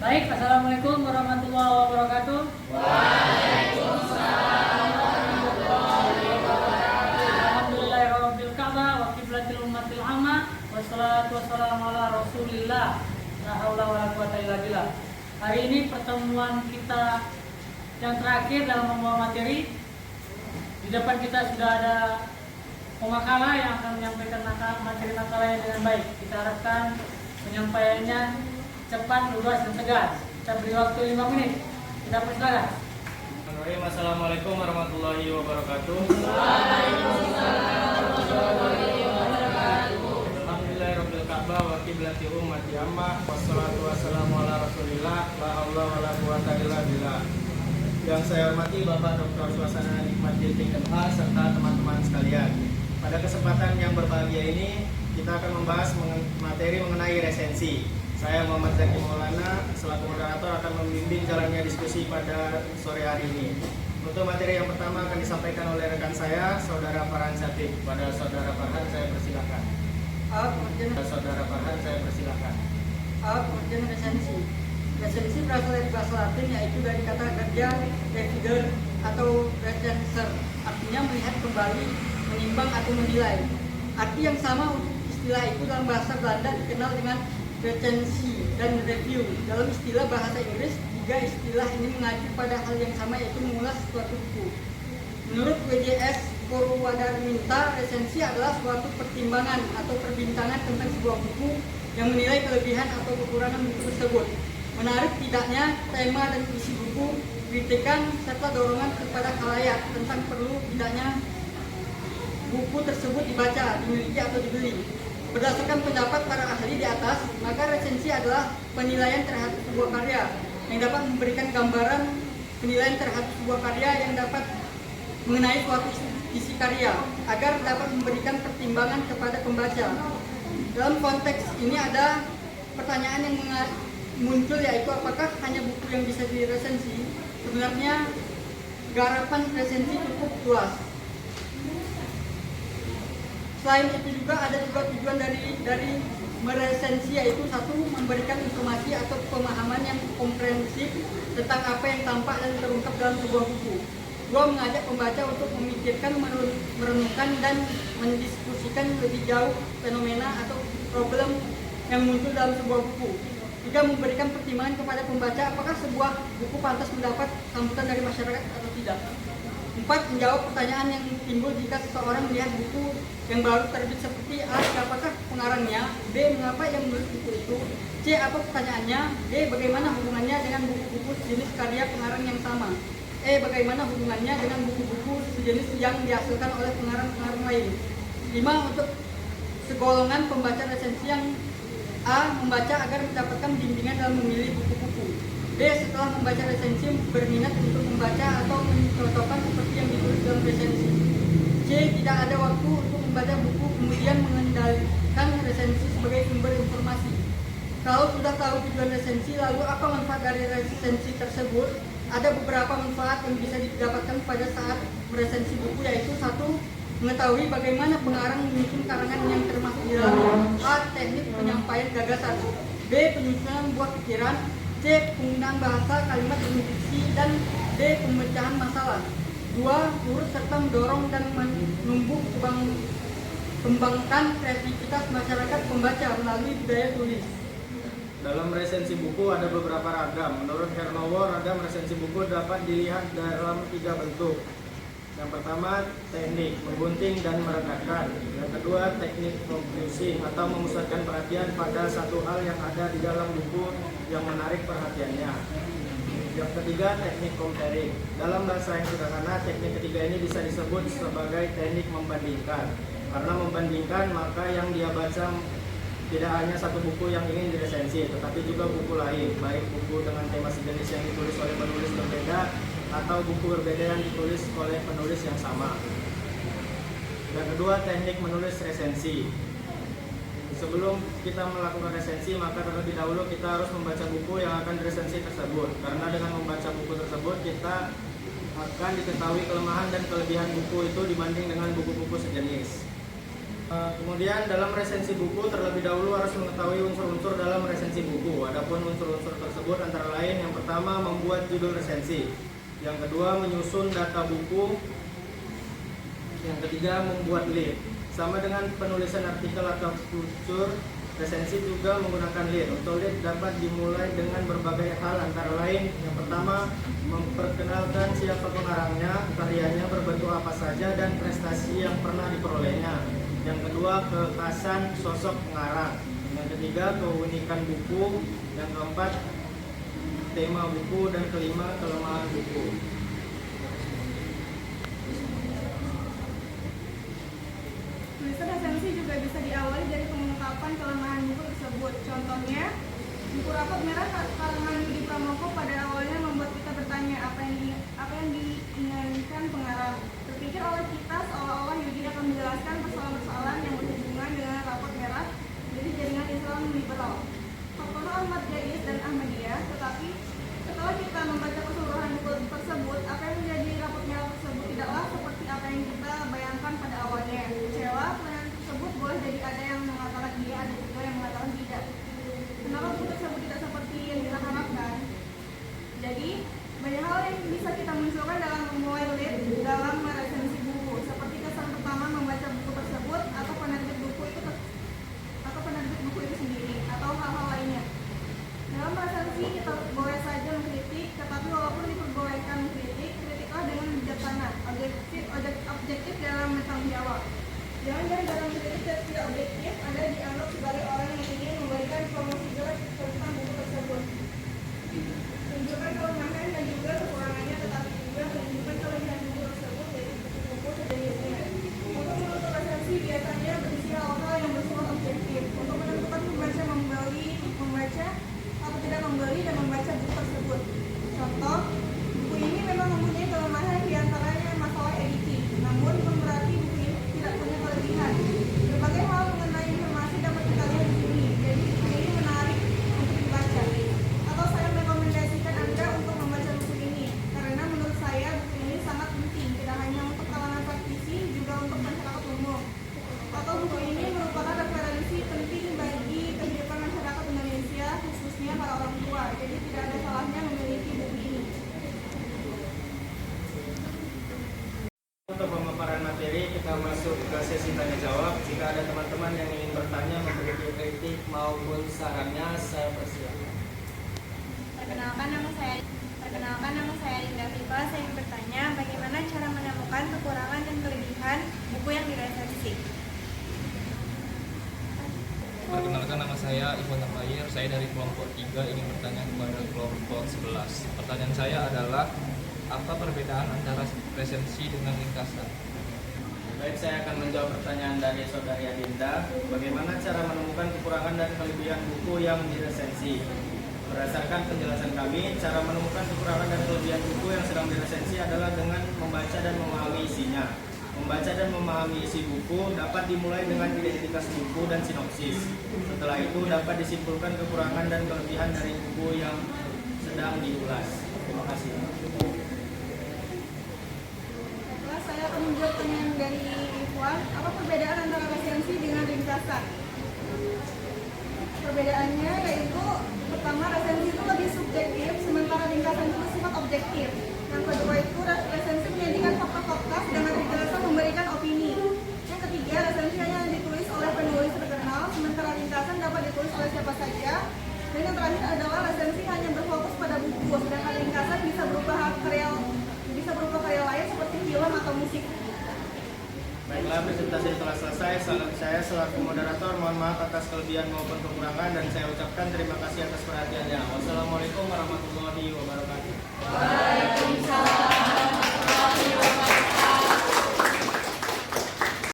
Baik, Assalamualaikum warahmatullahi wabarakatuh. Alhamdulillahirabbil ka'bah wa qiblatil ummatil amma wassalatu wassalamu ala Rasulillah. La haula wala quwata illa billah. Hari ini pertemuan kita yang terakhir dalam membawa materi. Di depan kita sudah ada pemakala yang akan menyampaikan materi makalahnya dengan baik. Kita harapkan penyampaiannya cepat, lugas, dan tegas. Kita beri waktu 5 menit. Kita persilakan. Assalamualaikum warahmatullahi wabarakatuh. Alhamdulillahirabbil ka'bah wa qiblati ummati amma wassalatu wassalamu ala Rasulillah la haula wala quwata illa billah. Yang saya hormati Bapak Dr. Suasana Nikmat Dilting MH serta teman-teman sekalian. Pada kesempatan yang berbahagia ini kita akan membahas materi mengenai resensi. Saya Muhammad Zaki Maulana selaku moderator akan membimbing jalannya diskusi pada sore hari ini. Untuk materi yang pertama akan disampaikan oleh rekan saya, Saudara Farhan Syafik. Pada Saudara Farhan saya persilakan. Saudara Farhan saya persilakan. Pengertian resensi. Resensi berasal dari bahasa Latin, yaitu dari kata kerja revider atau recenser, artinya melihat kembali, menimbang atau menilai. Arti yang sama untuk istilah itu dalam bahasa Belanda dikenal dengan recensi dan review. Dalam istilah bahasa Inggris, tiga istilah ini mengacu pada hal yang sama, yaitu mengulas suatu buku. Menurut WJS Purwadarminta, resensi adalah suatu pertimbangan atau perbincangan tentang sebuah buku yang menilai kelebihan atau kekurangan buku tersebut. Menarik tidaknya tema dan isi buku, kritikan, serta dorongan kepada khalayak tentang perlu tidaknya buku tersebut dibaca, dimiliki atau dibeli. Berdasarkan pendapat para ahli di atas, maka resensi adalah penilaian terhadap sebuah karya yang dapat memberikan gambaran penilaian terhadap sebuah karya yang dapat mengenai suatu isi karya agar dapat memberikan pertimbangan kepada pembaca. Dalam konteks ini ada pertanyaan yang muncul, yaitu apakah hanya buku yang bisa diresensi? Sebenarnya garapan resensi cukup luas. Selain itu juga ada tujuan dari meresensi, yaitu satu, memberikan informasi atau pemahaman yang komprehensif tentang apa yang tampak dan terungkap dalam sebuah buku. Dua, mengajak pembaca untuk memikirkan, merenungkan, dan mendiskusikan lebih jauh fenomena atau problem yang muncul dalam sebuah buku. Tiga, memberikan pertimbangan kepada pembaca apakah sebuah buku pantas mendapat sambutan dari masyarakat atau tidak. Empat, menjawab pertanyaan yang timbul jika seseorang melihat buku yang baru terbit seperti A. Siapakah pengarangnya? B. Mengapa ia menulis buku itu? C. Apa pertanyaannya? D. Bagaimana hubungannya dengan buku-buku sejenis karya pengarang yang sama? E. Bagaimana hubungannya dengan buku-buku sejenis yang dihasilkan oleh pengarang-pengarang lain? 5. Untuk segolongan pembaca resensi yang A. Membaca agar mendapatkan bimbingan dalam memilih buku-buku. B. Setelah membaca resensi berminat untuk membaca atau mencocokkan seperti yang ditulis dalam resensi. C. Tidak ada waktu untuk membaca buku kemudian mengendalikan resensi sebagai sumber informasi. Kalau sudah tahu tujuan resensi, lalu apa manfaat dari resensi tersebut? Ada beberapa manfaat yang bisa didapatkan pada saat meresensi buku, yaitu satu, mengetahui bagaimana pengarang menyusun karangan yang termasuk di dalamnya. A. Teknik penyampaian gagasan. B. Penyusunan buah pikiran. C. Penggunaan bahasa, kalimat dan diksi. Dan D. Pemecahan masalah. 2. Urut serta mendorong dan menumbuh kembangkan kreativitas masyarakat pembaca melalui budaya tulis. Dalam resensi buku ada beberapa ragam. Menurut Hernowo, ragam resensi buku dapat dilihat dalam 3 bentuk. Yang pertama, teknik menggunting dan meredakan. Yang kedua, teknik focusing atau memusatkan perhatian pada satu hal yang ada di dalam buku yang menarik perhatiannya. Yang ketiga, teknik comparing. Dalam bahasa yang sederhana, teknik ketiga ini bisa disebut sebagai teknik membandingkan. Karena membandingkan, maka yang dia baca tidak hanya satu buku yang ingin diresensi, tetapi juga buku lain, baik buku dengan tema sejenis yang ditulis oleh penulis berbeda atau buku berbeda yang ditulis oleh penulis yang sama. Yang kedua, teknik menulis resensi. Sebelum kita melakukan resensi, maka terlebih dahulu kita harus membaca buku yang akan diresensi tersebut. Karena dengan membaca buku tersebut, kita akan diketahui kelemahan dan kelebihan buku itu dibanding dengan buku-buku sejenis. Kemudian dalam resensi buku terlebih dahulu harus mengetahui unsur-unsur dalam resensi buku. Adapun unsur-unsur tersebut antara lain yang pertama membuat judul resensi, yang kedua menyusun data buku, yang ketiga membuat lead. Sama dengan penulisan artikel atau kusur, resensi juga menggunakan lead. Untuk lead dapat dimulai dengan berbagai hal antara lain yang pertama memperkenalkan siapa pengarangnya, karyanya berbentuk apa saja dan prestasi yang pernah diperolehnya. Yang kedua, kekhasan sosok pengarang. Yang ketiga, keunikan buku. Yang keempat, tema buku. Dan kelima, kelemahan buku. Tulisan resensi juga bisa diawali dari pengungkapan kelemahan buku tersebut. Contohnya, buku rapot merah karangan Yudi Pramoko pada awalnya membuat kita bertanya apa yang diinginkan pengarang. Terpikir oleh kita seolah-olah Yudi akan menjelaskan persoalan-persoalan yang berhubungan dengan rapot merah dari jaringan Islam liberal. Tokoh Ahmad Jais dan Ahmadiyah, tetapi setelah kita membaca keseluruhan buku tersebut, apa yang menjadi rapot merah tersebut tidaklah seperti apa yang kita bayangkan pada awalnya. Kecewa, penilaian tersebut boleh jadi ada yang mengatakan iya, ada juga yang mengatakan tidak. Kenapa buku tersebut tidak seperti yang kita harapkan? Jadi, banyak hal yang bisa kita munculkan dalam memulai lead dalam meresensi buku, seperti kesan pertama membaca buku tersebut atau penerbit buku itu sendiri atau hal-hal lainnya. Dalam resensi kita boleh saja mengkritik, tetapi walaupun diperbolehkan mengkritik, kritiklah dengan bijaksana, objektif dalam bertanggung jawab. Jangan-jangan dalam kritik tidak objektif, Anda dianggap sebagai orang yang ingin memberikan promosi jelek tentang buku tersebut. Tunjukkan kelemahan dan juga kekurangannya, tetapi juga menunjukkan kelebihan buku tersebut dari buku sejenisnya. Untuk menutup resensi biasanya berisi hal-hal yang bersifat objektif. Untuk menentukan membaca atau tidak membeli dan membaca buku tersebut. Contoh, buku ini memang mempunyai kelemahan diantaranya masalah editing, namun bukan berarti buku ini tidak punya kelebihan. Berbagai hal mengenai informasi dapat kita lihat di sini, jadi buku ini menarik untuk dibaca. Atau saya merekomendasikan Anda untuk membaca buku ini, karena menurut saya buku ini sangat penting, tidak hanya untuk kalangan praktisi, juga untuk masyarakat umum. Atau buku ini merupakan referensi penting bagi kehidupan masyarakat Indonesia, khususnya para orang tua, jadi tidak ada salahnya memiliki buku ini. Untuk pemaparan materi, kita masuk ke sesi tanya jawab. Jika ada teman-teman yang ingin bertanya, memberi kritik maupun sarannya, saya persilakan. Perkenalkan nama saya Linda Viva. Saya ingin bertanya, bagaimana cara menemukan kekurangan dan kelebihan buku yang diresensi? Perkenalkan, nama saya Ivan Terbayir. Saya dari kelompok 3 ingin bertanya kepada kelompok 11. Pertanyaan saya adalah, apa perbedaan antara resensi dengan ringkasan? Baik, saya akan menjawab pertanyaan dari Saudari Adinda. Bagaimana cara menemukan kekurangan dan kelebihan buku yang diresensi? Berdasarkan penjelasan kami, cara menemukan kekurangan dan kelebihan buku yang sedang diresensi adalah dengan membaca dan memahami isinya. Membaca dan memahami isi buku dapat dimulai dengan identitas buku dan sinopsis. Setelah itu dapat disimpulkan kekurangan dan kelebihan dari buku yang sedang diulas. Terima kasih. Setelah saya akan menjawab pertanyaan dari Ikhwan, apa perbedaan antara resensi dengan ringkasan? Perbedaannya yaitu, pertama, resensi itu lebih subjektif, sementara ringkasan itu bersifat objektif. Yang kedua itu, resensi menyajikan fakta-fakta, sedangkan ringkasan memberikan opini. Yang ketiga, resensi hanya ditulis oleh penulis terkenal, sementara ringkasan dapat ditulis oleh siapa saja. Dan yang terakhir adalah resensi hanya berfokus pada buku, sedangkan ringkasan bisa berupa karya lain seperti film atau musik. Baiklah, presentasi telah selesai. Saya selaku moderator mohon maaf atas kelebihan maupun kekurangan dan saya ucapkan terima kasih atas perhatiannya. Wassalamualaikum warahmatullahi wabarakatuh.